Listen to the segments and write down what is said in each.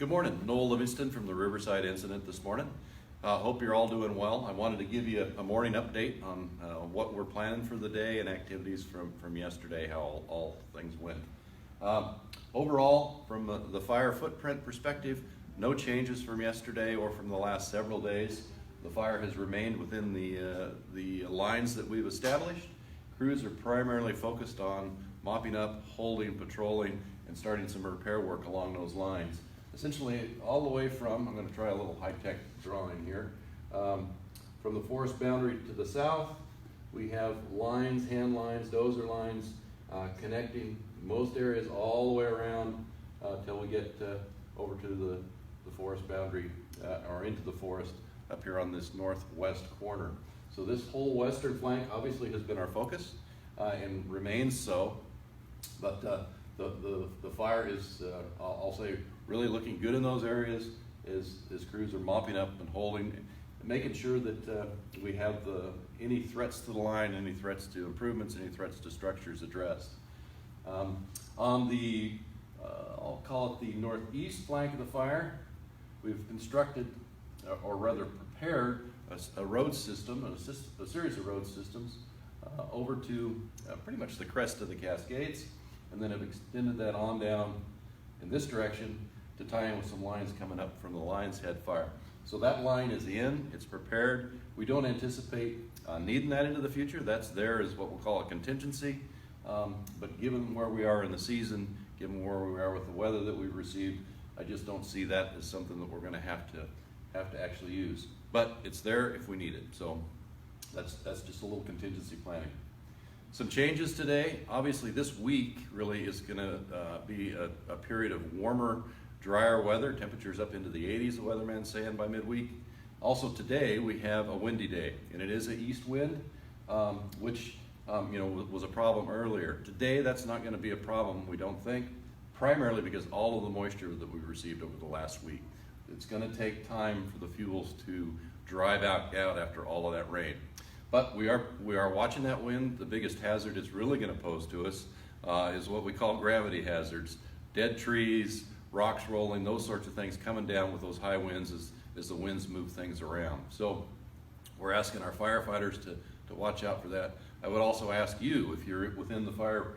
Good morning, Noel Livingston from the Riverside incident this morning. Hope you're all doing well. I wanted to give you a morning update on what we're planning for the day and activities from yesterday, how all things went. Overall, from the fire footprint perspective, no changes from yesterday or from the last several days. The fire has remained within the lines that we've established. Crews are primarily focused on mopping up, holding, patrolling, and starting some repair work along those lines. Essentially, all the way from, I'm going to try a little high-tech drawing here, from the forest boundary to the south, we have lines, hand lines, dozer lines, connecting most areas all the way around till we get over to the forest boundary, or into the forest up here on this northwest corner. So this whole western flank obviously has been our focus and remains so, but the fire is, I'll say, really looking good in those areas as crews are mopping up and holding, and making sure that we have any threats to the line, any threats to improvements, any threats to structures addressed. On the, I'll call it the northeast flank of the fire, we've constructed, or rather prepared, a road system, a series of road systems over to pretty much the crest of the Cascades, and then have extended that on down in this direction to tie in with some lines coming up from the Lion's Head fire. So that line is in, it's prepared. We don't anticipate needing that into the future. That's there as what we'll call a contingency. But given where we are in the season, given where we are with the weather that we've received, I just don't see that as something that we're gonna have to actually use. But it's there if we need it. So that's just a little contingency planning. Some changes today. Obviously this week really is gonna be a period of warmer, drier weather. Temperatures up into the 80s, the weatherman's saying, by midweek. Also today we have a windy day, and it is an east wind, which was a problem earlier. Today that's not gonna be a problem, we don't think, primarily because all of the moisture that we've received over the last week. It's gonna take time for the fuels to dry back out after all of that rain. But we are watching that wind. The biggest hazard it's really gonna pose to us is what we call gravity hazards. Dead trees, rocks rolling, those sorts of things coming down with those high winds as the winds move things around. So we're asking our firefighters to watch out for that. I would also ask you, if you're within the fire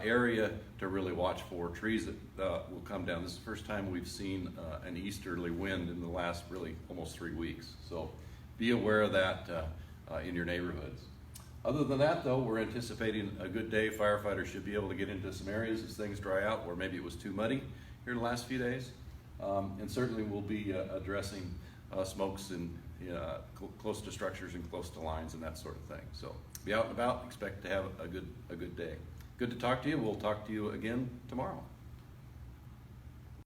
area, to really watch for trees that will come down. This is the first time we've seen an easterly wind in the last really almost 3 weeks. So be aware of that in your neighborhoods. Other than that though, we're anticipating a good day. Firefighters should be able to get into some areas as things dry out where maybe it was too muddy here in the last few days. And certainly we'll be addressing smokes and close to structures and close to lines and that sort of thing. So be out and about, expect to have a good day. Good to talk to you. We'll talk to you again tomorrow.